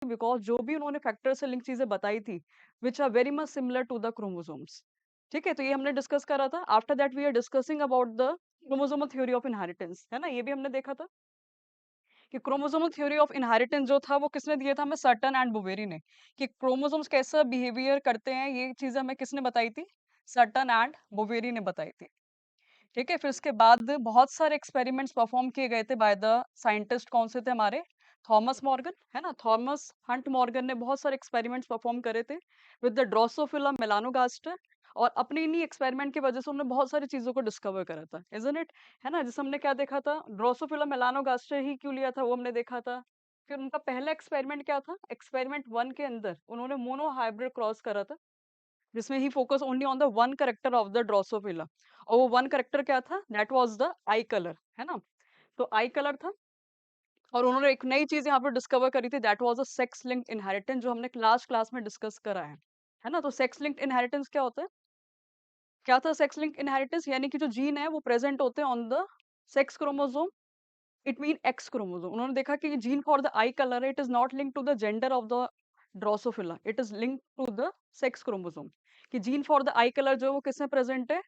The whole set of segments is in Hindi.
बिकॉज जो भी उन्होंने फैक्टर से लिंक चीजें बताई थी which are very much similar to the chromosomes. ठीक है, तो ये हमने डिस्कस करा था। After that we are discussing about the chromosomal theory of inheritance, है ना, ये भी हमने देखा था कि क्रोमोसोमल थ्योरी ऑफ इनहेरिटेंस जो था वो किसने दिया था हमें, सर्टन एंड बोवेरी ने। कि क्रोमोसोम्स कैसा बिहेवियर करते हैं ये चीजें हमें किसने बताई थी, सर्टन एंड बोवेरी ने बताई थी। ठीक है, फिर इसके बाद बहुत सारे एक्सपेरिमेंट्स परफॉर्म किए गए थे बाय द साइंटिस्ट, कौन से थे हमारे, थॉमस मॉर्गन, है ना, थॉमस हंट मॉर्गन ने बहुत सारे एक्सपेरिमेंट्स परफॉर्म करे थे विद द ड्रोसोफिला मेलानोगास्टर। और अपनी इन्हीं एक्सपेरिमेंट की वजह से उन्होंने बहुत सारी चीजों को डिस्कवर करा था, इजंट इट, है ना। जैसे हमने क्या देखा था, ड्रोसोफिला मेलानोगास्टर ही क्यों लिया था वो हमने देखा था। फिर उनका पहला एक्सपेरिमेंट क्या था, एक्सपेरिमेंट 1 के अंदर उन्होंने मोनो हाइब्रिड क्रॉस करा था, जिसमें he focus only on the one character of the Drosophila. और वो वन करेक्टर क्या था, that was the eye colour, है ना। तो आई कलर था। और उन्होंने एक नई चीज यहाँ पर डिस्कवर करी थी, that was a sex linked inheritance, जो हमने लास्ट क्लास में डिस्कस करा है ना। तो सेक्स लिंक्ड इनहेरिटेंस क्या होता है, क्या था सेक्स लिंक्ड इनहेरिटेंस, यानी कि जो जीन है वो प्रेजेंट होते हैं on the sex chromosome, it mean X chromosome. उन्होंने देखा कि gene for the eye colour it is not link to the gender of the Drosophila, it is link to the sex chromosome. कि gene for the eye colour जो है वो किसमें प्रेजेंट है,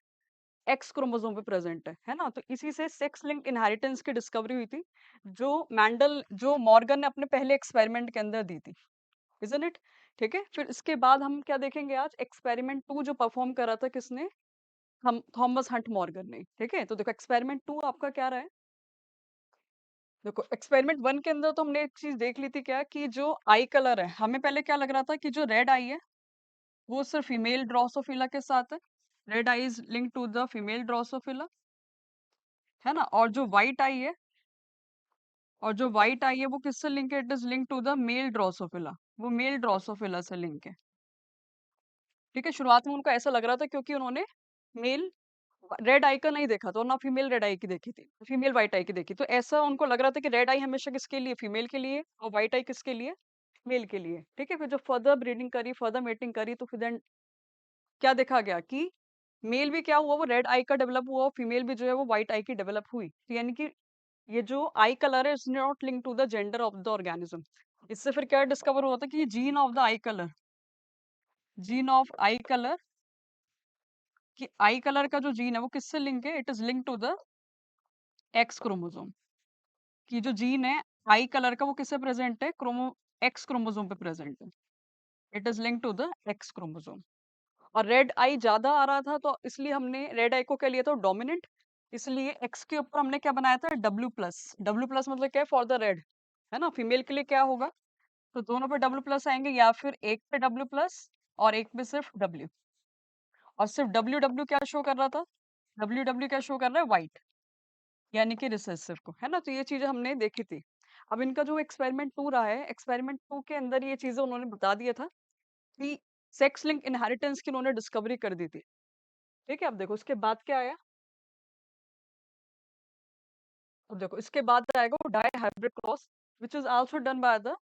एक्स क्रोमोसोम पे प्रेजेंट है ना। तो इसी से सेक्स लिंक्ड इनहेरिटेंस की डिस्कवरी हुई थी, जो मॉर्गन ने अपने पहले एक्सपेरिमेंट के अंदर दी थी, इजंट इट। ठीक है, फिर इसके बाद हम क्या देखेंगे आज, एक्सपेरिमेंट 2 जो परफॉर्म करा था किसने, हम थॉमस हंट मॉर्गन ने। ठीक है, तो देखो एक्सपेरिमेंट 2 आपका क्या रहा है। देखो एक्सपेरिमेंट 1 के अंदर तो हमने एक चीज देख ली थी, क्या कि जो आई कलर है, हमें पहले क्या लग रहा था कि जो रेड आई है वो सिर्फ फीमेल ड्रोसोफिला के साथ है, red eye is link to the female drosophila, है ना। और जो व्हाइट आई है वो किससे लिंक है, it is link to the male drosophila, वो मेल ड्रोसोफिला से लिंक है। ठीक है, शुरुआत में उनको ऐसा लग रहा था क्योंकि उन्होंने मेल रेड आई का नहीं देखा था और ना फीमेल रेड आई की देखी थी, फीमेल व्हाइट आई की देखी, तो ऐसा उनको लग रहा था कि रेड आई हमेशा किसके लिए, फीमेल के लिए, और व्हाइट आई किसके लिए, मेल के लिए। ठीक है, फिर जो फर्दर ब्रीडिंग करी, फर्दर मेटिंग करी, तो फिर then क्या देखा गया कि मेल भी क्या हुआ, वो रेड आई का डेवलप हुआ, और फीमेल भी जो है वो व्हाइट आई की डेवलप हुई। तो यानी कि ये जो आई कलर है is not link to the gender of the organism. इससे फिर क्या डिस्कवर हुआ था कि gene of the eye colour, gene of eye colour, कि आई कलर का जो जीन है वो किससे लिंक है, it is link to the X chromosome. कि जो जीन है आई कलर का वो किससे प्रेजेंट है, एक्स क्रोमोसोम पे प्रेजेंट है, it is link to the X chromosome. और रेड आई ज्यादा आ रहा था तो इसलिए हमने रेड आई को क्या लिया था, डोमिनेंट, इसलिए एक्स के ऊपर हमने क्या बनाया था, डब्ल्यू प्लस। डब्ल्यू प्लस मतलब क्या है, फॉर द रेड, है ना। फीमेल के लिए क्या होगा, तो दोनों पे डब्ल्यू प्लस आएंगे, या फिर एक पे डब्ल्यू प्लस और एक पे सिर्फ डब्ल्यू। और सिर्फ डब्ल्यू डब्ल्यू क्या शो कर रहा था, डब्ल्यू डब्ल्यू क्या शो कर रहा है, व्हाइट, यानी कि रिसेसिव को, है ना। तो ये चीजें हमने देखी थी। अब इनका जो एक्सपेरिमेंट 2 रहा है, एक्सपेरिमेंट 2 के अंदर ये चीजें उन्होंने बता दिया था कि सेक्स लिंक इनहेरिटेंस की उन्होंने डिस्कवरी कर दी थी। ठीक है, अब देखो इसके बाद क्या आया, अब देखो इसके बाद आएगा वो dihybrid cross, which is also done by the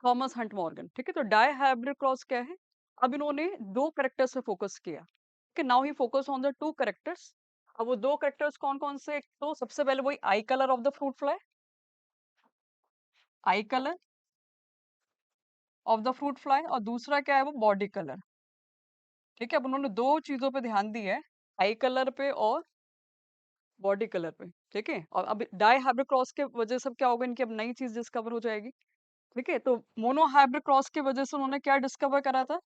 Thomas Hunt Morgan. ठीक है, तो डाई हाइब्रिड क्रॉस क्या है, अब इन्होंने दो करेक्टर्स पे फोकस किया, कि now he focus on the two characters. अब वो दो करेक्टर्स कौन कौन से, एक तो सबसे पहले वही आई colour of the fruit fly, I colour of the fruit fly, और दूसरा क्या है वो बॉडी कलर। ठीक है, अब उन्होंने दो चीजों पे ध्यान दी है, आई कलर पे और बॉडी कलर पे। ठीक है, और अब डाई हाइब्रिड क्रॉस के वजह से अब क्या होगा, इनकी अब नई चीज डिस्कवर हो जाएगी। ठीक है, तो मोनो हाइब्रिड क्रॉस की वजह से उन्होंने क्या डिस्कवर करा था,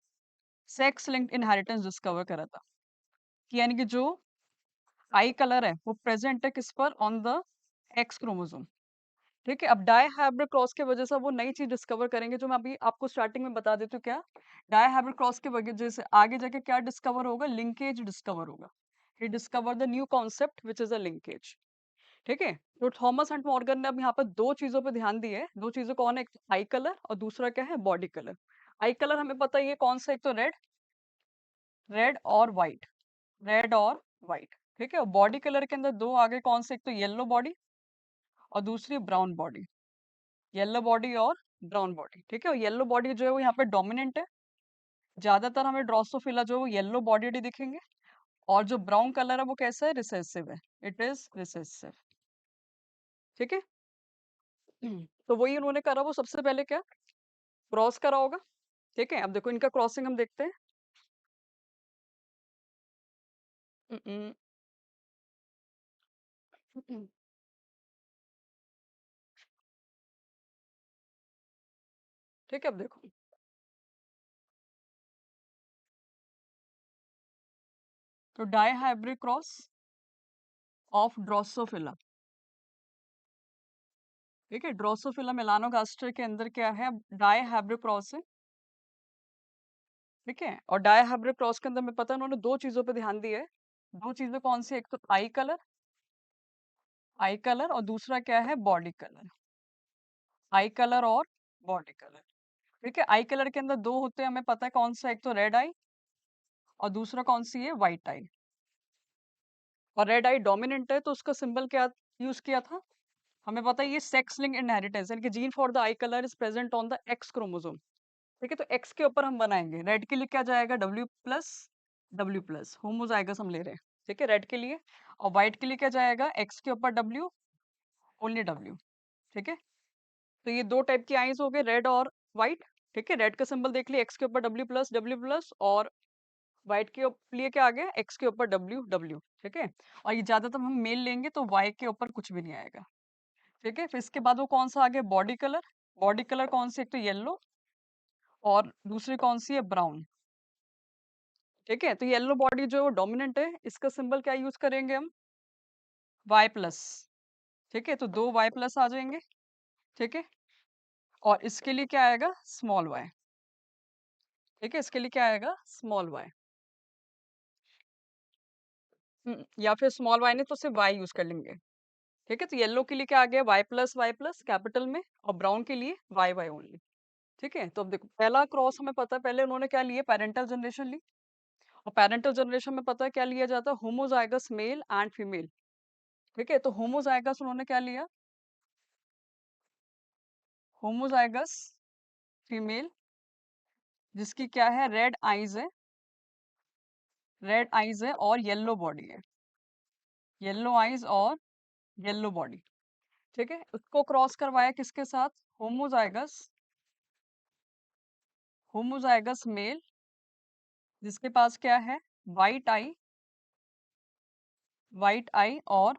सेक्स लिंक्ड इनहेरिटेंस डिस्कवर करा था, कि यानी कि जो आई कलर है वो प्रेजेंट है किस पर, ऑन द एक्स क्रोमोसोम। ठीक है, अब डाई हाइब्रिड क्रॉस की वजह से वो नई चीज डिस्कवर करेंगे, जो मैं अभी आपको स्टार्टिंग में बता देती हूँ। क्या, डाई हाइब्रिड क्रॉस की वजह से आगे जाके क्या डिस्कवर होगा, लिंकेज डिस्कवर होगा। He discover the new concept which is a linkage. ठीक है, तो थॉमस एंड मॉर्गन ने अब यहाँ पर दो चीजों पे ध्यान दिया है, दो चीजों कौन है, एक आई कलर और दूसरा क्या है, बॉडी कलर। आई कलर हमें पता ही है कौन सा, एक तो रेड, रेड और व्हाइट, रेड और व्हाइट। ठीक है, और बॉडी कलर के अंदर दो आगे कौन से, एक तो येलो बॉडी और दूसरी ब्राउन बॉडी, येलो बॉडी और ब्राउन बॉडी। ठीक है, और येलो बॉडी जो है वो यहाँ पे डोमिनेंट है, ज्यादातर हमें ड्रोसोफिला जो है वो येलो बॉडी दिखेंगे, और जो ब्राउन कलर है वो कैसा है, रिसेसिव है, इट इज रिसेसिव। ठीक है, तो वही उन्होंने करा, वो सबसे पहले क्या, क्रॉस करा होगा, ठीक है। अब देखो इनका क्रॉसिंग हम देखते हैं। हम्म, हम्म, हम्म, ठीक है। अब देखो तो dihybrid cross of drosophila, ठीक है। ड्रोसोफिला मेलानोगास्टर के अंदर क्या है, डाई हाइब्रिड क्रॉस है, ठीक है। और डाई हाइब्रिड क्रॉस के अंदर में पता है उन्होंने दो चीजों पे ध्यान दिया है। दो चीजें कौन सी, एक तो आई कलर, आई कलर, और दूसरा क्या है, बॉडी कलर। आई कलर और बॉडी कलर, ठीक है। आई कलर के अंदर दो होते हैं, हमें पता है कौन सा, एक तो रेड आई और दूसरा कौन सी है, व्हाइट आई। और रेड आई डोमिनेंट है तो उसका सिंबल क्या यूज किया था, हमें पता है ये सेक्स लिंक इनहेरिटेंस, यानी कि gene for the eye colour is present on the X chromosome, ठीक है। तो एक्स के ऊपर हम बनाएंगे, रेड के लिए क्या जाएगा, डब्ल्यू प्लस होमोजाइगस हम ले रहे हैं, ठीक है, रेड के लिए। और व्हाइट के लिए क्या जाएगा, एक्स के ऊपर डब्ल्यू, ओनली डब्ल्यू, ठीक है। तो ये दो टाइप की आईज हो गए, रेड और व्हाइट, ठीक है। रेड का सिंबल देख लिया, एक्स के ऊपर डब्ल्यू प्लस, और व्हाइट के लिए क्या आ गया, एक्स के ऊपर डब्ल्यू डब्ल्यू, ठीक है। और ये ज्यादातर हम मेल लेंगे तो वाई के ऊपर कुछ भी नहीं आएगा, ठीक है। फिर इसके बाद वो कौन सा आ गया, बॉडी कलर। बॉडी कलर कौन सी, एक तो येलो और दूसरी कौन सी है, ब्राउन, ठीक है। तो येलो बॉडी जो डोमिनेंट है, इसका सिंबल क्या यूज करेंगे हम, वाई प्लस, ठीक है। तो दो वाई प्लस आ जाएंगे, ठीक है। और इसके लिए क्या आएगा, स्मॉल वाई, ठीक है। इसके लिए क्या आएगा, स्मॉल वाई। या फिर स्मॉल वाई नहीं तो सिर्फ वाई यूज कर लेंगे, ठीक है। तो येलो के लिए क्या आ गया, वाई प्लस कैपिटल में, और ब्राउन के लिए वाई वाई ओनली, ठीक है। तो अब देखो पहला क्रॉस हमें पता है, पहले उन्होंने क्या लिया, पेरेंटल जनरेशन ली। और पेरेंटल जनरेशन में पता है क्या लिया जाता है, होमोजाइगस मेल एंड फीमेल, ठीक है। तो होमोजाइगस उन्होंने क्या लिया, होमोजाइगस फीमेल, जिसकी क्या है, रेड आईज है, रेड आईज है और येलो बॉडी है, येलो आईज और येलो बॉडी, ठीक है। उसको क्रॉस करवाया किसके साथ, होमोजाइगस, होमोजाइगस मेल, जिसके पास क्या है, वाइट आई, वाइट आई और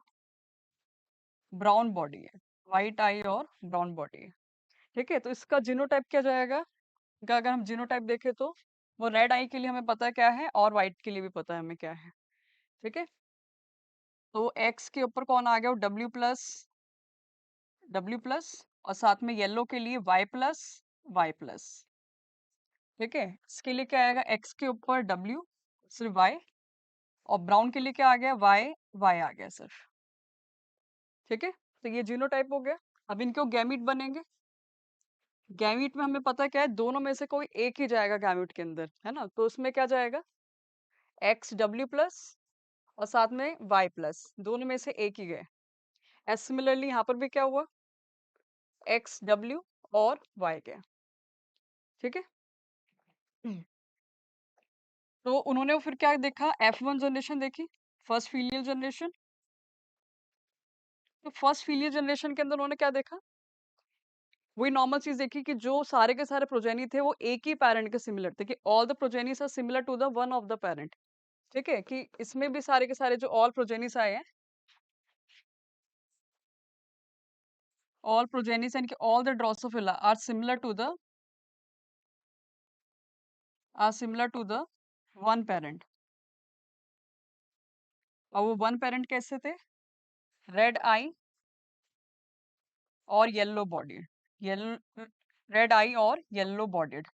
ब्राउन बॉडी है, वाइट आई और ब्राउन बॉडी है, ठीक है। तो इसका जीनोटाइप क्या जाएगा, का अगर हम जीनोटाइप देखें तो वो रेड आई के लिए हमें पता है क्या है, और व्हाइट के लिए भी पता है हमें क्या है, ठीक है। तो एक्स के ऊपर कौन आ गया, डब्ल्यू प्लस, और साथ में येलो के लिए वाई प्लस, ठीक है। इसके लिए क्या आएगा, एक्स के ऊपर डब्ल्यू, सिर्फ वाई, और ब्राउन के लिए क्या आ गया, वाई वाई आ गया सिर्फ, ठीक है। तो ये जीनोटाइप हो गया। अब इनके गैमीट बनेंगे, गैमीट में हमें पता क्या है, दोनों में से कोई एक ही जाएगा गैमीट के अंदर, है ना। तो उसमें क्या जाएगा, एक्स डब्ल्यू प्लस और साथ में वाई प्लस, दोनों में से एक ही गए। एस सिमिलरली यहाँ पर भी क्या हुआ, एक्स डब्ल्यू और वाई गया, ठीक है। तो उन्होंने फिर क्या देखा, F1 जनरेशन देखी, फर्स्ट फीलियल जनरेशन। तो फर्स्ट फीलियल जनरेशन के अंदर उन्होंने क्या देखा, वही नॉर्मल चीज देखी कि जो सारे के सारे प्रोजेनी थे वो एक ही पैरेंट के सिमिलर थे, कि all the progenies are similar to the one of the parent, ठीक है। कि इसमें भी सारे के सारे जो ऑल प्रोजेनीस आए हैं, ऑल प्रोजेनीस यानी कि all the drosophila are similar to the one parent. और वो वन पेरेंट कैसे थे, रेड आई और yellow body, yellow, red eye और येलो बॉडीड,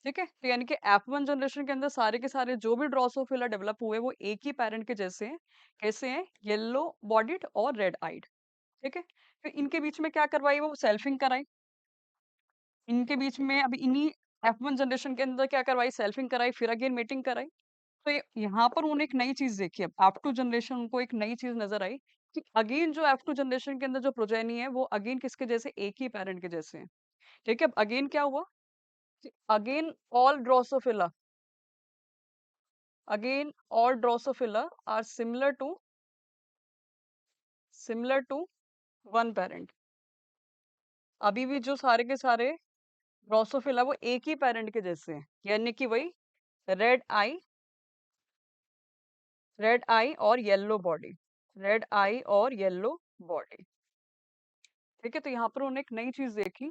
ठीक है। तो यानी कि F1 जनरेशन के अंदर सारे के सारे जो भी ड्रोसोफिला डेवलप हुए वो एक ही पेरेंट के जैसे हैं, कैसे हैं, येलो बॉडीड और रेड आइड, ठीक है। फिर इनके बीच में क्या करवाई, वो सेल्फिंग कराई, इनके बीच में अभी इन्हीं F1 जनरेशन के अंदर क्या करवाई, सेल्फिंग कराई, फिर अगेन मेटिंग कराई। तो यहाँ पर उन्होंने एक नई चीज देखी, अब F2 जनरेशन उनको एक नई चीज नजर आई कि अगेन जो F2 जनरेशन के अंदर जो प्रोजेनी है वो अगेन किसके जैसे, एक ही पेरेंट के जैसे हैं, ठीक है। अब अगेन क्या हुआ, again all Drosophila, again all drosophila are similar to one parent। अभी भी जो सारे के सारे ड्रोसोफिला वो एक ही पेरेंट के जैसे हैं, यानी कि वही रेड आई, रेड आई और येलो बॉडी, रेड आई और येलो बॉडी। ठीक है, तो यहाँ पर उन्होंने एक नई चीज देखी।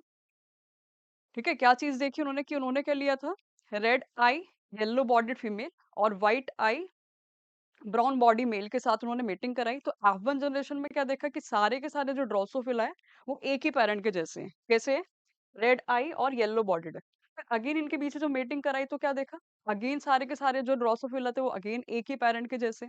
ठीक है, क्या चीज देखी उन्होंने, कि उन्होंने क्या लिया था, रेड आई येलो बॉडीड फीमेल और व्हाइट आई ब्राउन बॉडी मेल के साथ उन्होंने मीटिंग कराई। तो F1 जनरेशन में क्या देखा कि सारे के सारे जो ड्रोसोफिला है वो एक ही पेरेंट के जैसे हैं। कैसे? रेड आई और येलो बॉडीड है। अगेन इनके बीच जो मीटिंग कराई तो क्या देखा, अगेन सारे के सारे जो ड्रोसोफिला थे वो अगेन एक ही पेरेंट के जैसे।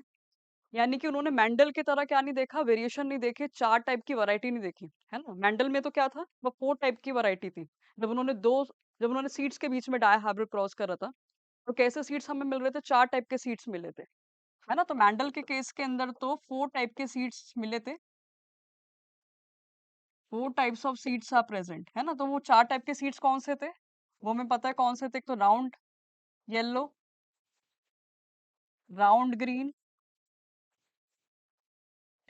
यानी कि उन्होंने मेंडल की तरह क्या नहीं देखा, वेरिएशन नहीं देखे, 4 टाइप की वैरायटी नहीं देखी, है ना? मेंडल में तो क्या था, वो 4 टाइप की वैरायटी थी। जब उन्होंने दो जब उन्होंने सीड्स के बीच में डाई हाइब्रिड क्रॉस करा था, तो कैसे सीड्स हमें मिल रहे थे, 4 टाइप के सीड्स मिले थे, है ना? तो मेंडल के केस के अंदर तो 4 टाइप के सीड्स मिले थे, 4 types of seeds are present, है ना? तो वो 4 टाइप के सीड्स कौन से थे, वो हमें पता है कौन से थे। एक तो राउंड येलो, राउंड ग्रीन,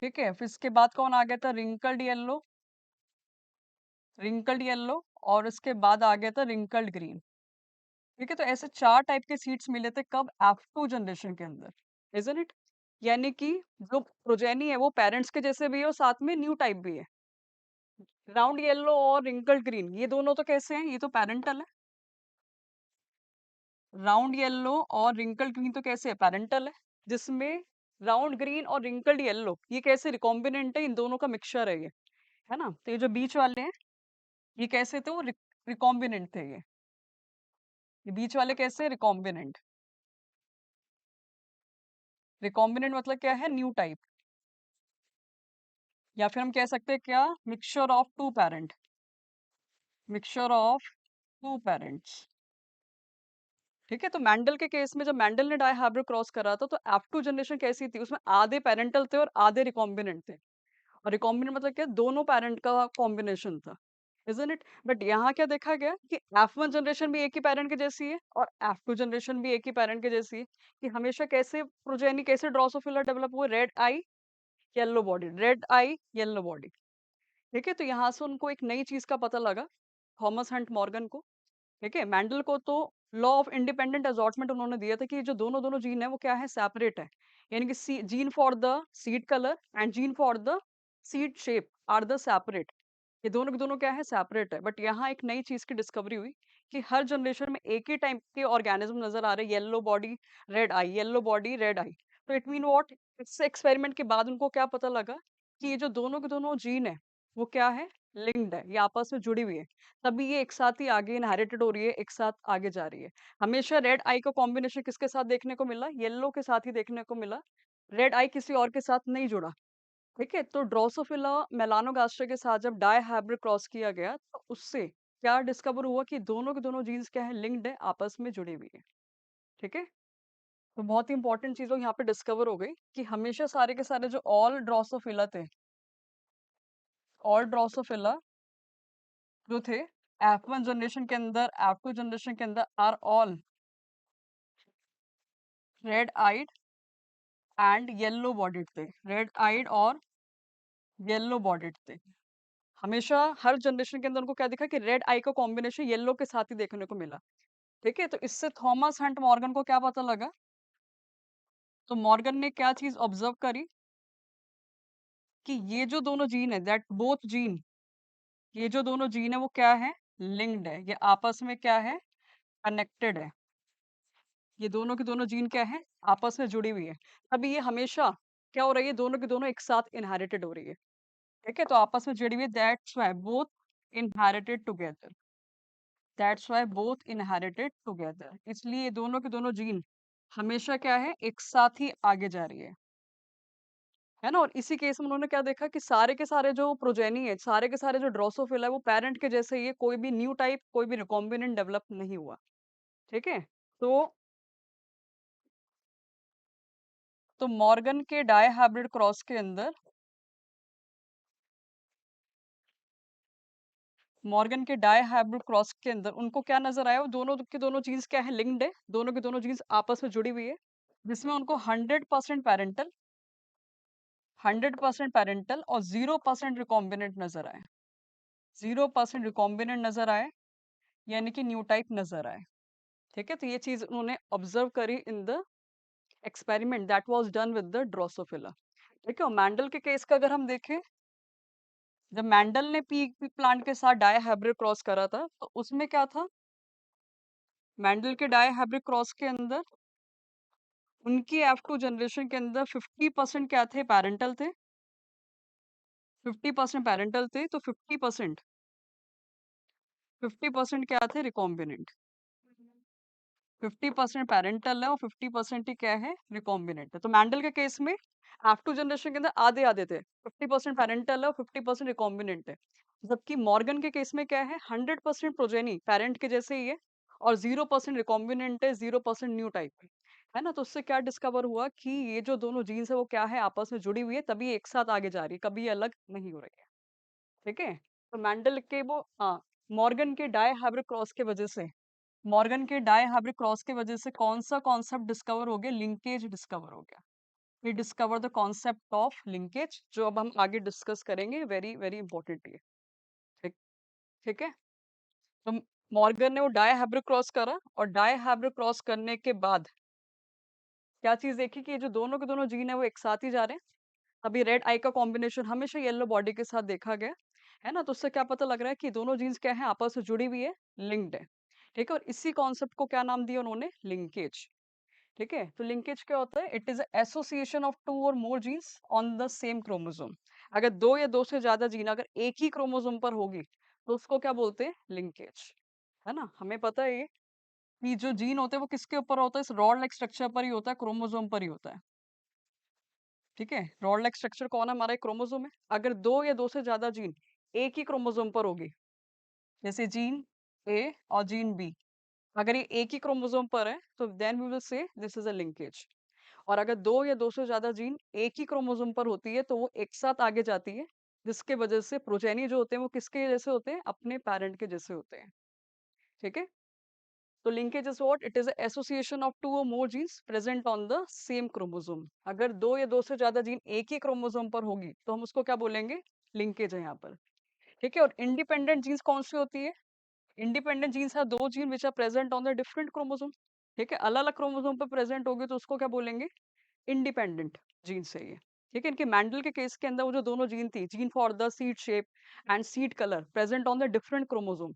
ठीक है, फिर इसके बाद कौन आ गया था, रिंकल्ड येलो, रिंकल्ड येलो, और उसके बाद आ गया था रिंकल्ड ग्रीन। ठीक है, तो ऐसे 4 टाइप के सीड्स मिले थे कब, F2 जनरेशन के अंदर, इजंट इट? यानी कि जो प्रोजेनी है वो पेरेंट्स के जैसे भी है और साथ में न्यू टाइप भी है। राउंड येलो और रिंकल्ड ग्रीन ये दोनों तो कैसे हैं, ये तो पेरेंटल है। राउंड येलो और रिंकल्ड ग्रीन तो कैसे है, पेरेंटल है। जिसमें राउंड ग्रीन और रिंकल्ड येलो ये कैसे रिकॉम्बिनेंट है, इन दोनों का मिक्सचर है ये, है ना? तो ये जो बीच वाले हैं ये कैसे थे, वो रिकॉम्बिनेंट थे ये बीच वाले कैसे रिकॉम्बिनेंट। रिकॉम्बिनेंट मतलब क्या है, न्यू टाइप, या फिर हम कह सकते हैं क्या, mixture of two parent, mixture of two parents. ठीक है, तो मेंडल के केस में जब मेंडल ने डाई हाइब्रिड क्रॉस करा था तो F2 जनरेशन कैसी थी, उसमें आधे पेरेंटल थे और आधे रिकॉम्बिनेंट थे। और रिकॉम्बिनेंट मतलब क्या, दोनों पेरेंट का कॉम्बिनेशन था, इजंट इट? बट यहाँ क्या देखा गया कि F1 जनरेशन भी एक ही पेरेंट के जैसी है और F2 जनरेशन भी एक ही पेरेंट के जैसी है। कि हमेशा कैसे प्रोजेनी, कैसे ड्रोसोफिला डेवलप हुए, रेड आई येलो बॉडी, रेड आई येलो बॉडी। ठीक है, तो यहाँ से उनको एक नई चीज का पता लगा, थॉमस हंट मॉर्गन को। ठीक है, मैंडल को तो लॉ ऑफ इंडिपेंडेंट असॉर्टमेंट उन्होंने दिया था कि ये जो दोनों दोनों जीन है वो क्या है, सेपरेट है। यानी कि gene for the seed colour and gene for the seed shape are the separate. ये दोनों के दोनों क्या है, सेपरेट है। बट यहाँ एक नई चीज की डिस्कवरी हुई कि हर जनरेशन में एक ही टाइप के ऑर्गेनिज्म नजर आ रहे, येलो बॉडी रेड आई, येलो बॉडी रेड आई। तो इट मीन व्हाट, इस एक्सपेरिमेंट के बाद उनको क्या पता लगा कि ये जो दोनों के दोनों जीन है वो क्या है, लिंक्ड है, ये आपस में जुड़ी हुई है। तभी ये एक साथ ही आगे इनहेरिटेड हो रही है, एक साथ आगे जा रही है। हमेशा रेड आई का कॉम्बिनेशन किसके साथ देखने को मिला, येलो के साथ ही देखने को मिला। रेड आई किसी और के साथ नहीं जुड़ा। ठीक है, तो ड्रोसोफिला मेलानोगास्टर के साथ जब डाई हाइब्रिड क्रॉस किया गया तो उससे क्या डिस्कवर हुआ कि दोनों के दोनों जीन्स क्या है, लिंक्ड है, आपस में जुड़ी हुई है। ठीक है, तो बहुत ही इंपॉर्टेंट चीज यहाँ पे डिस्कवर हो गई कि हमेशा सारे के सारे जो ऑल ड्रोसोफिला थे, ऑल ड्रोसोफिला जो थे F1 जनरेशन के अंदर, F2 जनरेशन के अंदर, are all red eyed and yellow bodied थे, रेड आइड और येलो बॉडीड थे। हमेशा हर जनरेशन के अंदर उनको क्या दिखा कि रेड आई का कॉम्बिनेशन येलो के साथ ही देखने को मिला। ठीक है, तो इससे थॉमस हंट मॉर्गन को क्या पता लगा, तो मॉर्गन ने क्या चीज ऑब्जर्व करी कि ये जो दोनों जीन है, दैट बोथ जीन, ये जो दोनों जीन है वो क्या है, लिंक्ड है, ये आपस में क्या है, कनेक्टेड है। ये दोनों के दोनों जीन क्या है, आपस में जुड़ी हुई है। अभी ये हमेशा क्या हो रही है, दोनों के दोनों एक साथ इनहेरिटेड हो रही है। ठीक है, तो आपस में जुड़ी हुई है, that's why both inherited together, that's why both inherited together, इसलिए ये दोनों के दोनों जीन हमेशा क्या है, एक साथ ही आगे जा रही है ना? और इसी केस में उन्होंने क्या देखा कि सारे के सारे जो प्रोजेनी है, सारे के सारे जो ड्रोसोफिला है वो पेरेंट के जैसे ही है, कोई भी न्यू टाइप, कोई भी रिकॉम्बिनेंट डेवलप नहीं हुआ। ठीक है, तो मॉर्गन के डाई हाइब्रिड क्रॉस के अंदर, मॉर्गन के डाई हाइब्रिड क्रॉस के अंदर उनको क्या नजर आया, वो दोनों के दोनों जीन्स क्या है, लिंक्ड है, दोनों के दोनों जीन्स आपस में जुड़ी हुई है। जिसमें उनको 100% पेरेंटल, 100% पेरेंटल और 0% रिकॉम्बिनेंट नजर आए, 0% रिकॉम्बिनेंट नजर आए। यानी कि न्यू टाइप नजर आए। ठीक है, तो ये चीज उन्होंने ऑब्जर्व करी in the experiment that was done with the Drosophila. ठीक है, और मैंडल के केस का अगर हम देखें, जब मैंडल ने पी प्लांट के साथ डाई हाइब्रिड क्रॉस करा था, तो उसमें क्या था, मैंडल के डाई हाइब्रिड क्रॉस के अंदर उनकी F2 जनरेशन के अंदर 50% क्या थे, पैरेंटल थे, 50% पैरेंटल थे, तो 50% क्या थे, रिकॉम्बिनेंट। 50% पैरेंटल है और 50% ही क्या है, रिकॉम्बिनेंट है। तो मैंडल के केस में F2 जनरेशन के अंदर आधे आधे थे, 50% पैरेंटल है और 50% रिकॉम्बिनेंट है। जबकि मॉर्गन के केस में क्या है, 100% प्रोजेनी पेरेंट के जैसे ही है और 0% रिकॉम्बिनेंट है, 0% न्यू टाइप है ना। तो उससे क्या डिस्कवर हुआ कि ये जो दोनों जीन्स है वो क्या है, आपस में जुड़ी हुई है, तभी एक साथ आगे जा रही है, कभी ये अलग नहीं हो रही है। ठीक है, तो मैंडल के वो, हाँ, मॉर्गन के डाई हाइब्रिड क्रॉस के वजह से, मॉर्गन के डाई हाइब्रिड क्रॉस के वजह से कौन सा कॉन्सेप्ट डिस्कवर हो गया, लिंकेज डिस्कवर हो गया। We discover the concept of linkage, जो अब हम आगे डिस्कस करेंगे, वेरी वेरी इंपॉर्टेंट है। ठीक, ठीक है। तो मॉर्गन ने वो डाई हाइब्रिड क्रॉस करा, और डाई हाइब्रिड क्रॉस करने के बाद क्या चीज देखी कि ये जो दोनों के दोनों जीन है वो एक साथ ही जा रहे हैं। अभी रेड आई का कॉम्बिनेशन हमेशा येलो बॉडी के साथ देखा गया है ना, तो उससे क्या पता लग रहा है कि दोनों जीन्स क्या है, आपस में जुड़ी हुई है, लिंक्ड है। ठीक है, और इसी कॉन्सेप्ट को क्या नाम दिया उन्होंने, लिंकेज। ठीक है, तो लिंकेज क्या होता है, it is association of two or more genes on the same chromosome. अगर दो या दो से ज्यादा जीन अगर एक ही क्रोमोसोम पर होगी, तो उसको क्या बोलते हैं, लिंकेज। है ना, हमें पता है ये कि जो जीन होते हैं वो किसके ऊपर होता है, इस रॉड लाइक स्ट्रक्चर पर ही होता है, क्रोमोसोम पर ही होता है। ठीक है, रॉड लाइक स्ट्रक्चर कौन है, हमारा एक क्रोमोसोम है। अगर दो या दो से ज्यादा जीन एक ही क्रोमोसोम पर होगी, जैसे जीन ए और जीन बी, अगर ये एक ही क्रोमोसोम पर है, तो then we will say this is a linkage. और अगर दो या दो से ज्यादा जीन एक ही क्रोमोसोम पर होती है, तो वो एक साथ आगे जाती है, जिसके वजह से प्रोजेनी जो होते हैं वो किसके जैसे होते हैं, अपने पेरेंट के जैसे होते हैं। ठीक है, तो linkage is what, it is association of two or more genes present on the same chromosome. अगर दो या दो से ज्यादा जीन एक ही क्रोमोसोम पर होगी, तो हम उसको क्या बोलेंगे, लिंकेज है यहाँ पर। ठीक है, और इंडिपेंडेंट जीन्स कौन सी होती है, इंडिपेंडेंट जीन्स है दो gene which are present on the different chromosome. ठीक है, अलग अलग क्रोमोसोम पर प्रेजेंट होगी, तो उसको क्या बोलेंगे, इंडिपेंडेंट जीन्स है ये। ठीक है, इनके मैंडल के केस के अंदर वो जो दोनों जीन थी, gene for the seed shape and seed colour, present on the different chromosome,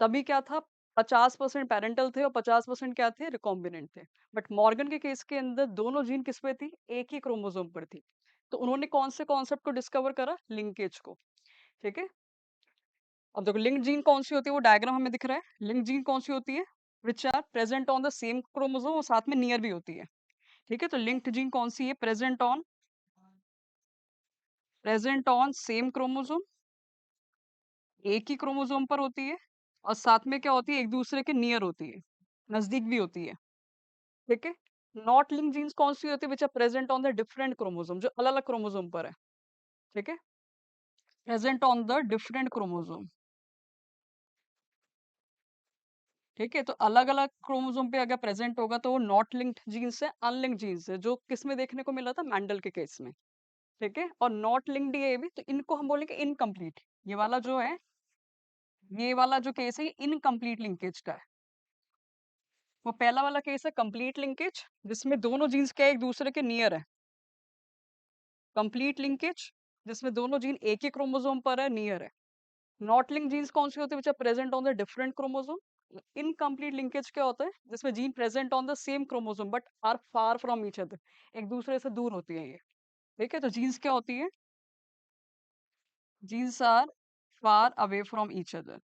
तभी क्या था, 50% पेरेंटल थे और 50% क्या थे, रिकॉम्बिनेंट थे। बट मॉर्गन के केस के अंदर दोनों जीन किस पे थी, एक ही क्रोमोसोम पर थी। तो उन्होंने कौन से कॉन्सेप्ट को डिस्कवर करा, लिंकेज को। ठीक है, अब देखो लिंक जीन कौन सी होती है, वो डायग्राम हमें दिख रहा है, लिंक जीन कौन सी होती है, which are present on the same chromosome और साथ में नियर भी होती है। ठीक है, तो लिंक्ड जीन कौन सी है, प्रेजेंट ऑन सेम क्रोमोसोम, एक ही क्रोमोसोम पर होती है, और साथ में क्या होती है, एक दूसरे के नियर होती है, नजदीक भी होती है। ठीक है, नॉट लिंक जीन्स कौन सी होती है, which are present on the different chromosome, जो अलग अलग क्रोमोसोम पर है। ठीक है, present on the different chromosome. ठीक है, तो अलग अलग क्रोमोसोम पे अगर प्रेजेंट होगा, तो वो नॉट लिंक्ड जीन्स है, अनलिंक्ड जीन्स है, जो किस में देखने को मिला था, मैंडल के केस में। ठीक है, और नॉट लिंक्ड ये भी, तो इनको हम बोलेंगे इनकम्प्लीट। ये वाला जो है, ये वाला जो केस है, ये इनकम्प्लीट लिंकेज का है। वो पहला वाला केस है कंप्लीट लिंकेज, जिसमें दोनों जीन्स क्या है, एक दूसरे के नियर है, कंप्लीट लिंकेज, जिसमें दोनों जीन एक ही क्रोमोसोम पर है, नियर है। नॉट लिंक जीन्स कौन सी होती है, which are present on the different chromosome. Incomplete linkage क्या होता है, जिसमें gene present on the same chromosome but are far from each other, एक दूसरे से दूर होती है ये। ठीक है, तो जीन्स क्या होती है, genes are far away from each other.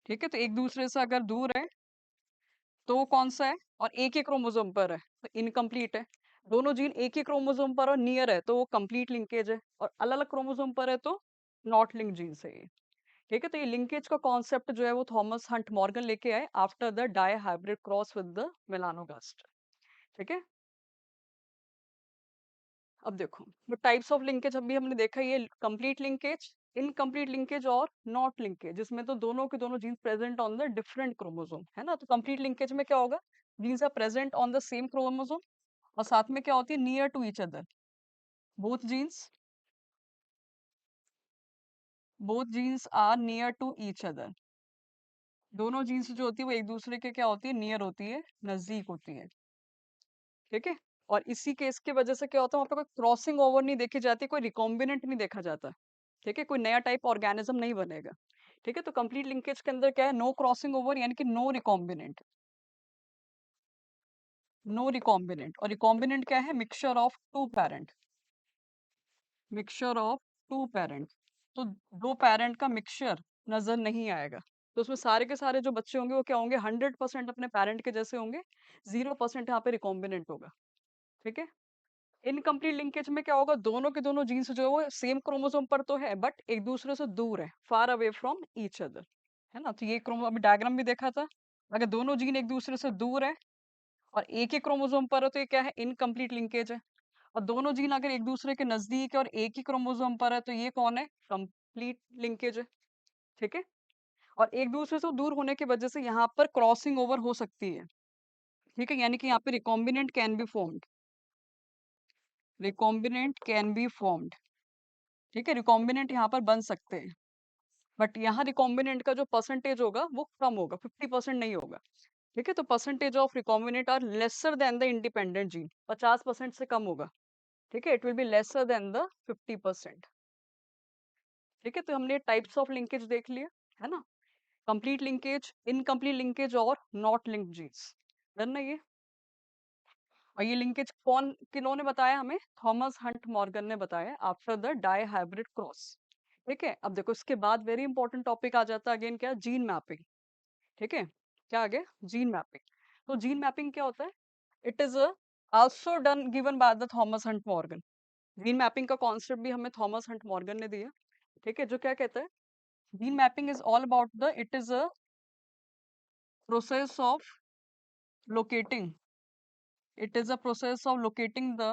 ठीक है, तो एक दूसरे से अगर दूर है, तो वो कौन सा है, और एक ही क्रोमोसोम पर है, तो इनकम्प्लीट है। दोनों जीन एक ही क्रोमोसोम पर और नियर है, तो वो कंप्लीट लिंकेज है, और अलग अलग क्रोमोसोम पर है, तो नॉट लिंक जीन्स है ये। ठीक है, तो ये लिंकेज का कॉन्सेप्ट जो है वो थॉमस हंट मॉर्गन लेके आए after the dihybrid cross with the melanogaster. ठीक है, अब देखो वो टाइप्स ऑफ लिंकेज अभी हमने देखा, ये कंप्लीट लिंकेज, इनकम्प्लीट लिंकेज और नॉट लिंकेज, जिसमें तो दोनों के दोनों genes present on the different chromosome, है ना। तो कंप्लीट लिंकेज में क्या होगा, genes are present on the same chromosome, और साथ में क्या होती है, near to each other, both genes both genes are near to each other. दोनों जीन्स जो होती है वो एक दूसरे के क्या होती है, नियर होती है, नजदीक होती है। ठीक है। और इसी केस की वजह से क्या होता है, वहाँ पे कोई क्रॉसिंग ओवर नहीं देखी जाती, कोई रिकॉम्बिनेंट नहीं देखा जाता। ठीक है, कोई नया टाइप ऑर्गेनिज्म नहीं बनेगा। ठीक है, तो कंप्लीट लिंकेज के अंदर क्या है, नो क्रॉसिंग ओवर यानी कि नो रिकॉम्बिनेंट। नो रिकॉम्बिनेंट, और रिकॉम्बिनेंट क्या है, mixture of two parent. Mixture of two parent, तो दो पेरेंट का मिक्सचर नजर नहीं आएगा। तो उसमें सारे के सारे जो बच्चे होंगे वो क्या होंगे, 100% अपने पेरेंट के जैसे होंगे, 0% यहाँ पे रिकॉम्बिनेंट होगा। ठीक है। इनकम्प्लीट लिंकेज में क्या होगा, दोनों के दोनों जीन्स जो है वो सेम क्रोमोसोम पर तो है, बट एक दूसरे से दूर है, फार अवे फ्रॉम ईच अदर। है ना, तो ये क्रोमो अभी डायग्राम भी देखा था, अगर दोनों जीन एक दूसरे से दूर है और एक ही क्रोमोसोम पर है तो ये क्या है, इनकम्प्लीट लिंकेज है। और दोनों जीन अगर एक दूसरे के नजदीक है और एक ही क्रोमोसोम पर है तो ये कौन है, कंप्लीट लिंकेज है। ठीक है। और एक दूसरे से दूर होने की वजह से यहाँ पर क्रॉसिंग ओवर हो सकती है। ठीक है, यानी कि यहाँ पे recombinant can be formed. Recombinant can be formed. ठीक है, रिकॉम्बिनेंट यहाँ पर बन सकते हैं, बट यहाँ रिकॉम्बिनेंट का जो परसेंटेज होगा वो कम होगा, 50% नहीं होगा। ठीक है, तो percentage of recombinant are lesser than the independent gene, 50% से कम होगा। ठीक है, it will be lesser than the 50%। ठीक है, तो हमने टाइप्स ऑफ लिंकेज देख लिया, है ना, कंप्लीट लिंकेज, इनकम्प्लीट लिंकेज और नॉट लिंक्ड जीन्स। डन ना ये। और ये लिंकेज कौन किन्होंने बताया हमें, थॉमस हंट मॉर्गन ने बताया after the dihybrid cross. ठीक है, अब देखो इसके बाद वेरी इंपॉर्टेंट टॉपिक आ जाता है अगेन, क्या, जीन मैपिंग। ठीक है, क्या आ गया, जीन मैपिंग। तो जीन मैपिंग क्या होता है, it is also done given by the Thomas Hunt Morgan. Gene mapping का कॉन्सेप्ट भी हमें थॉमस हंट मॉर्गन ने दिया। ठीक है, जो क्या कहता है, gene mapping is all about the, it is a process of locating, it is a process of locating the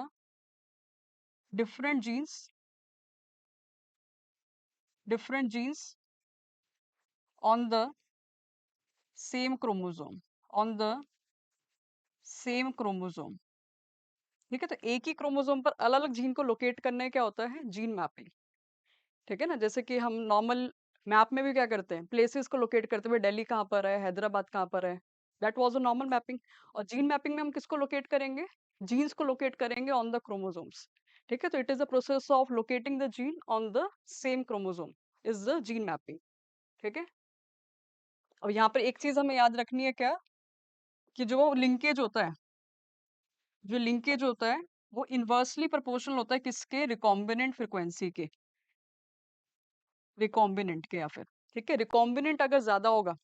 different genes, different genes on the same chromosome, on the same chromosome। ठीक है, तो एक ही क्रोमोसोम पर अलग अलग जीन को लोकेट करने क्या होता है, जीन मैपिंग। ठीक है ना, जैसे कि हम नॉर्मल मैप में भी क्या करते हैं, प्लेसेस को लोकेट करते हुए, दिल्ली कहाँ पर है, हैदराबाद कहाँ पर है, that was a normal mapping. और जीन मैपिंग में हम किसको लोकेट करेंगे, जीन्स को लोकेट करेंगे ऑन द क्रोमोसोम्स। ठीक है, तो it is the process of locating the gene on the same chromosome is the gene mapping. ठीक है। अब यहाँ पर एक चीज हमें याद रखनी है, क्या, कि जो लिंकेज होता है, जो लिंकेज होता है वो इनवर्सली प्रोपोर्शनल होता है किसके, रिकॉम्बिनेंट फ्रीक्वेंसी के, रिकॉम्बिनेंट के, या फिर, ठीक है, रिकॉम्बिनेंट अगर ज्यादा होगा,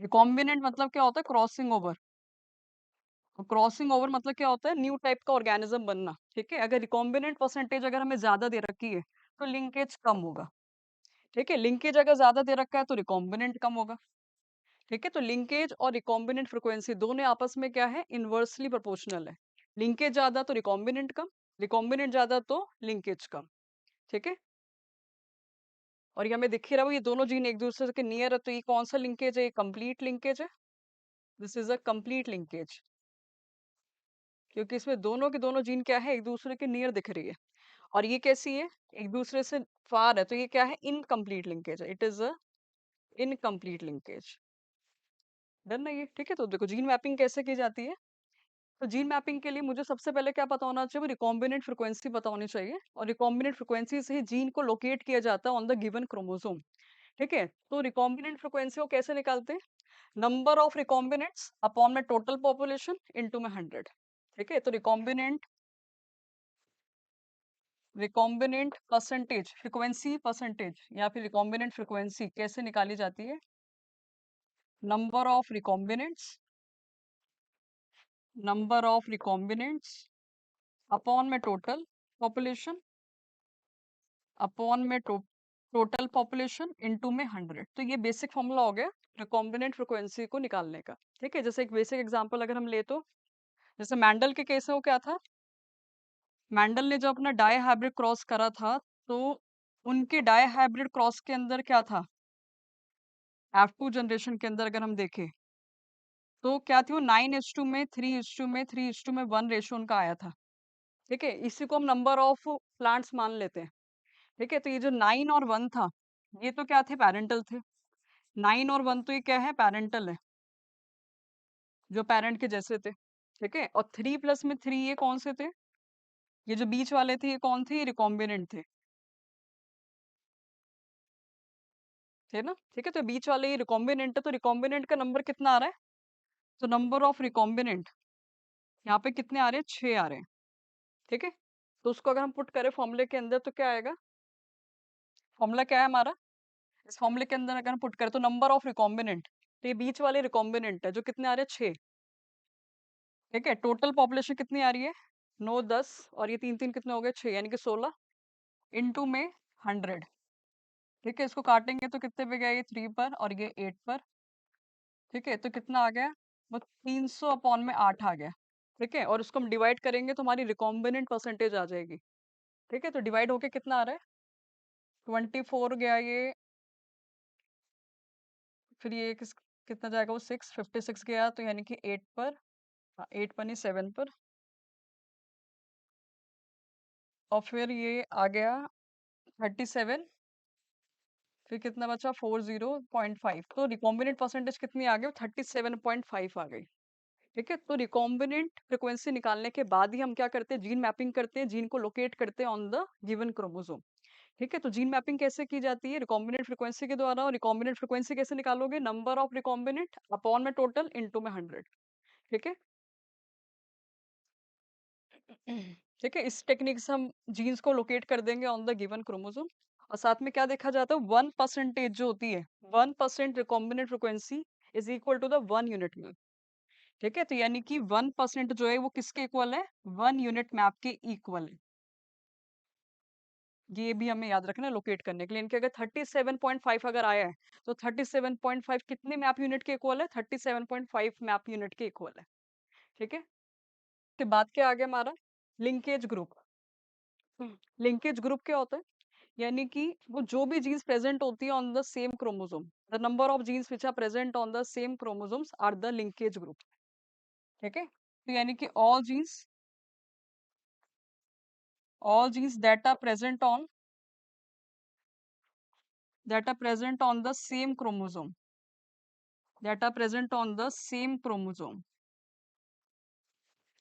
रिकॉम्बिनेंट मतलब क्या होता है, क्रॉसिंग ओवर। क्रॉसिंग ओवर मतलब क्या होता है, न्यू टाइप का ऑर्गेनिज्म बनना। ठीक है, अगर रिकॉम्बिनेंट परसेंटेज अगर हमें ज्यादा दे रखी है तो लिंकेज कम होगा। ठीक है, लिंकेज अगर ज्यादा दे रखा है तो रिकॉम्बिनेंट कम होगा। ठीक है, तो लिंकेज और रिकॉम्बिनेंट फ्रीक्वेंसी दोनों आपस में क्या है, इनवर्सली प्रोपोर्शनल है। लिंकेज ज्यादा तो रिकॉम्बिनेंट कम, रिकॉम्बिनेंट ज्यादा तो लिंकेज कम। ठीक है, और ये हमें दिख ही रहा है, ये दोनों जीन एक दूसरे के नियर है, तो ये कौन सा लिंकेज है, ये कंप्लीट लिंकेज है। This is a complete linkage, क्योंकि इसमें दोनों के दोनों जीन क्या है, एक दूसरे के नियर दिख रही है। और ये कैसी है, एक दूसरे से फार है, तो ये क्या है, इनकम्प्लीट लिंकेज है, it is a incomplete linkage. Done ना ये। ठीक है, तो देखो जीन मैपिंग कैसे की जाती है। तो जीन मैपिंग के लिए मुझे सबसे पहले क्या पता होना चाहिए, रिकॉम्बिनेंट फ्रीक्वेंसी पता होनी चाहिए, और रिकॉम्बिनेंट फ्रीक्वेंसी से ही जीन को लोकेट किया जाता है ऑन द गिवन क्रोमोसोम। ठीक है, तो रिकॉम्बिनेंट फ्रीक्वेंसी को कैसे निकालते हैं, नंबर ऑफ रिकॉम्बिनेंट्स अपॉन में टोटल पॉपुलेशन इनटू में 100। ठीक है, तो recombinant, recombinant percentage, frequency percentage या फिर रिकॉम्बिनेंट फ्रीक्वेंसी कैसे निकाली जाती है, number of recombinants, number of recombinants upon में टोटल पॉपुलेशन, अपॉन में टोटल पॉपुलेशन इनटू में 100। तो ये बेसिक फॉर्मूला हो गया रिकॉम्बिनेंट फ्रीक्वेंसी को निकालने का। ठीक है, जैसे एक बेसिक एग्जांपल अगर हम ले तो, जैसे मैंडल के केस में वो क्या था, मैंडल ने जब अपना डाई हाइब्रिड क्रॉस करा था, तो उनके डाई हाइब्रिड क्रॉस के अंदर क्या था, F2 जनरेशन के अंदर अगर हम देखें तो क्या थी, वो 9:2 में 3:2 में 3:1 रेशियो उनका आया था। ठीक है, इसी को हम नंबर ऑफ प्लांट्स मान लेते हैं। ठीक है, तो ये जो 9 और 1 था, ये तो क्या थे, पैरेंटल थे। 9 और 1 तो ये क्या है, पैरेंटल है, जो पेरेंट के जैसे थे। ठीक है, और 3+3 ये कौन से थे, ये जो बीच वाले थे ये कौन थे, ये रिकॉम्बिनेंट थे ना। ठीक है, तो बीच वाले ये रिकॉम्बिनेंट है, तो रिकॉम्बिनेंट का नंबर कितना आ रहा है, तो नंबर ऑफ रिकॉम्बिनेंट यहाँ पे कितने आ रहे हैं, 6 आ रहे हैं। ठीक है, तो उसको अगर हम पुट करें फॉर्मूले के अंदर तो क्या आएगा, फॉर्मूला क्या है हमारा, इस फॉर्मूले के अंदर अगर हम पुट करें तो नंबर ऑफ रिकॉम्बिनेंट, तो ये बीच वाले रिकॉम्बिनेंट है जो कितने आ रहे हैं, 6। ठीक है, टोटल पॉपुलेशन कितनी आ रही है, 9 10 और ये 3 3 कितने हो गए, 6 यानी कि 16 इनटू में 100। ठीक है, इसको काटेंगे तो कितने पे गया, ये 3 पर और ये 8 पर। ठीक है, तो कितना आ गया, वो 300 अपॉन में 8 आ गया। ठीक है, और उसको हम डिवाइड करेंगे तो हमारी रिकॉम्बिनेंट परसेंटेज आ जाएगी। ठीक है, तो डिवाइड होके कितना आ रहा है, 24 गया ये, फिर ये कितना जाएगा, वो 56 गया, तो यानी कि 8 पर, हाँ 8 पर नहीं 7 पर, और फिर ये आ गया 37, फिर कितना बचा, 40.5, तो रिकॉम्बिनेंट परसेंटेज कितनी आ गई, 37.5 आ गई। ठीक है, तो रिकॉम्बिनेंट फ्रिक्वेंसी निकालने के बाद ही हम क्या करते हैं, जीन मैपिंग करते हैं, जीन को लोकेट करते हैं ऑन द गिवन क्रोमोसोम। ठीक है, तो जीन मैपिंग कैसे की जाती है, रिकॉम्बिनेंट फ्रिक्वेंसी के द्वारा। और रिकॉम्बिनेंट फ्रिक्वेंसी कैसे निकालोगे, नंबर ऑफ रिकॉम्बिनेंट अपॉन में टोटल इनटू में 100। ठीक है। ठीक है, इस टेक्निक से हम जीन्स को लोकेट कर देंगे ऑन द गिवन क्रोमोसोम। और साथ में क्या देखा जाता है, 1% जो होती है, 1% recombinant frequency is equal to the 1 unit map. ठीक है, तो यानी कि 1% जो है वो किसके इक्वल है, 1 यूनिट मैप के इक्वल है। ये भी हमें याद रखना है लोकेट करने के लिए। इनके अगर 37.5 अगर आया है तो 37.5 कितने मैप यूनिट के इक्वल है, 37.5 मैप यूनिट के इक्वल है। ठीक है, के बाद क्या आ गया हमारा, लिंकेज ग्रुप। लिंकेज ग्रुप क्या होता है, यानी कि वो जो भी जीन्स प्रेजेंट होती है on the same chromosome, the number of genes which are present on the same chromosomes are the linkage group. ठीक है, तो यानी कि all genes that are present on the same chromosome।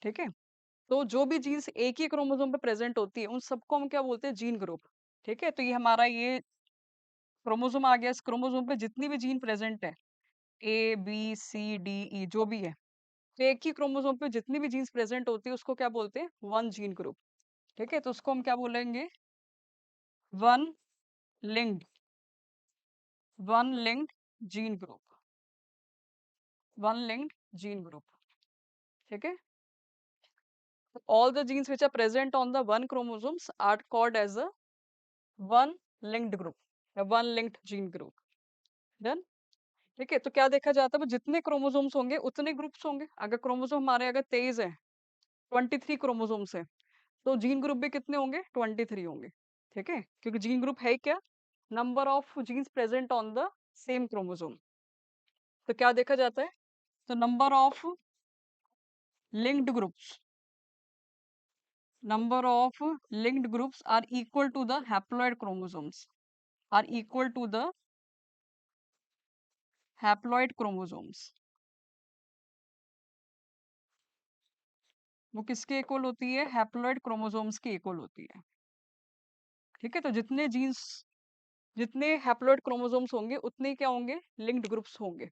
ठीक है, तो जो भी जीन्स एक ही क्रोमोसोम पे प्रेजेंट होती है उन सबको हम क्या बोलते हैं, जीन ग्रुप। ठीक है, तो ये हमारा ये क्रोमोसोम आ गया, इस क्रोमोसोम पे जितनी भी जीन प्रेजेंट है, A B C D E जो भी है, तो एक ही क्रोमोसोम पे जितनी भी जीन्स प्रेजेंट होती है उसको क्या बोलते हैं, वन जीन ग्रुप। ठीक है, तो उसको हम क्या बोलेंगे, one linked one linked gene group, one linked gene group. ठीक है, all the genes which are present on the one chromosomes are called as a one linked group या one linked gene group। Done. ठीक है, तो क्या देखा जाता है, वो जितने क्रोमोसोम्स होंगे उतने ग्रुप्स होंगे। अगर क्रोमोसोम हमारे अगर 23 है, 23 क्रोमोसोम्स है, तो जीन ग्रुप भी कितने होंगे, 23 होंगे। ठीक है, क्योंकि जीन ग्रुप है क्या, number of jeans present on the same chromosome. तो क्या देखा जाता है, तो linked groups number of linked groups are equal to the haploid chromosomes, are equal to the haploid chromosomes। वो किसके इक्वल होती है, हैप्लॉइड क्रोमोसोम्स के इक्वल होती है। ठीक है, तो जितने हैप्लॉइड क्रोमोसोम्स होंगे उतने ही क्या होंगे, लिंक्ड ग्रुप्स होंगे।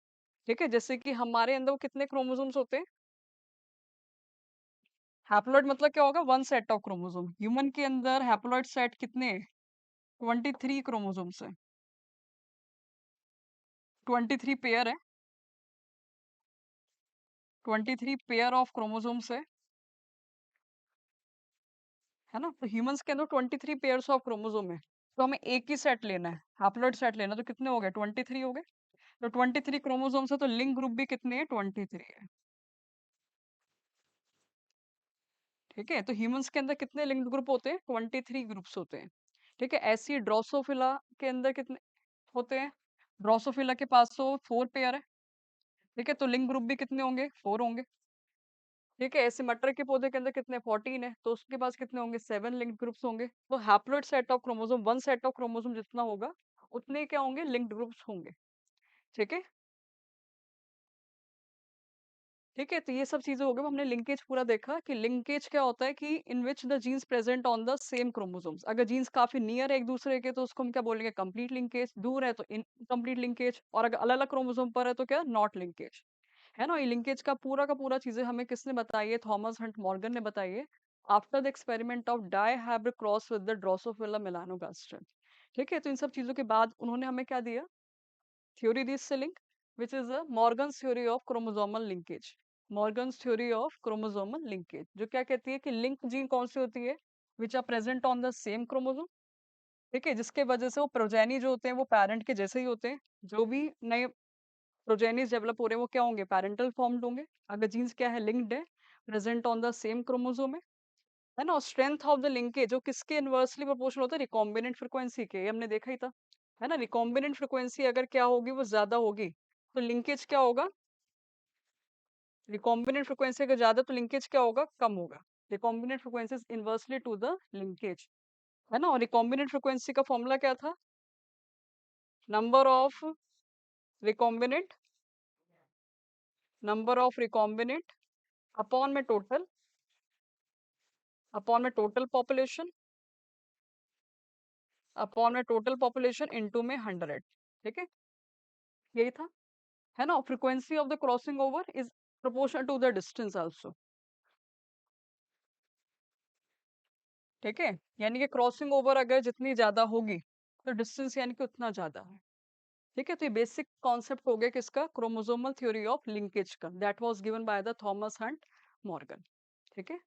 ठीक है, जैसे कि हमारे अंदर वो कितने क्रोमोसोम्स होते हैं, हैप्लॉइड मतलब क्या होगा, one set of chromosome. Human के अंदर हैप्लॉइड सेट कितने, 23 क्रोमोसोम्स है, 23 पेयर है, 23 पेयर ऑफ क्रोमोसोम्स है ना। तो ह्यूमंस के अंदर 23 पेयर्स ऑफ क्रोमोसोम है, तो हमें एक ही सेट लेना है, हैप्लॉइड सेट लेना, तो कितने हो गए, 23 हो गए। तो 23 क्रोमोसोम से तो लिंक ग्रुप भी कितने हैं, 23 है। ठीक है, तो ह्यूमंस के अंदर कितने लिंक्ड ग्रुप होते हैं, 23 ग्रुप्स होते हैं। ठीक है, ऐसी ड्रोसोफिला के अंदर कितने होते हैं, ड्रोसोफिला के पास तो 4 पेयर है। ठीक है, तो लिंक ग्रुप भी कितने होंगे, 4 होंगे। ठीक है, ऐसे मटर के पौधे के अंदर कितने, 14 है, तो उसके पास कितने होंगे, 7 लिंक्ड ग्रुप्स होंगे। तो haploid set of chromosome, one set of chromosome जितना होगा उतने क्या होंगे, लिंक्ड ग्रुप्स होंगे। ठीक है, ठीक है, तो ये सब चीजें हो गई। हमने लिंकेज पूरा देखा कि लिंकेज क्या होता है, कि in which the genes present on the same chromosomes. अगर जीन्स काफी नियर है एक दूसरे के तो उसको हम क्या बोलेंगे, कंप्लीट लिंकेज। दूर है तो इनकम्प्लीट लिंकेज। और अगर अलग अलग क्रोमोसोम पर है तो क्या, नॉट लिंकेज। है ना। ये लिंकेज का पूरा चीजें हमें किसने बताई है, थॉमस हंट मॉर्गन ने बताई है, after the experiment of dihybrid cross with the Drosophila melanogaster. ठीक है, तो इन सब चीजों के बाद उन्होंने हमें क्या दिया, theory the link, which is a Morgan's theory of chromosomal linkage. Morgan's theory of chromosomal linkage, जो क्या कहती है कि लिंक जीन कौन सी होती है, which are present on the same chromosome। ठीक है, जिसके वजह से वो प्रोजेनी जो होते हैं वो पेरेंट के जैसे ही होते हैं। जो भी नए प्रोजेनीज डेवलप हो रहे हैं वो क्या होंगे, पैरेंटल फॉर्म्ड होंगे। अगर जीन्स क्या है, लिंक्ड है, present on the same chromosome है ना। स्ट्रेंथ ऑफ द लिंकेज जो किसके इनवर्सली प्रोपोर्शनल होता है, रिकॉम्बिनेंट फ्रीक्वेंसी के, ये हमने देखा ही था। है ना, रिकॉम्बिनेंट फ्रीक्वेंसी अगर क्या होगी, वो ज्यादा होगी तो लिंकेज क्या होगा, रिकॉम्बिनेंट फ्रीक्वेंसी अगर ज्यादा तो लिंकेज क्या होगा, कम होगा। Recombinant frequency is inversely to the linkage. है ना। और रिकॉम्बिनेंट फ्रीक्वेंसी का फॉर्मूला क्या था, number of recombinant, number of recombinant upon में टोटल पॉपुलेशन, अपॉन में टोटल पॉपुलेशन इनटू में 100। ठीक है, यही था। है ना। Frequency of the crossing over is proportional to the distance also. ठीक है, यानी कि क्रॉसिंग ओवर अगर जितनी ज्यादा होगी तो डिस्टेंस यानी कि उतना ज्यादा है। ठीक है, तो ये बेसिक कॉन्सेप्ट हो गया किसका, क्रोमोसोमल थ्योरी ऑफ लिंकेज का, that was given by the Thomas Hunt Morgan. ठीक है।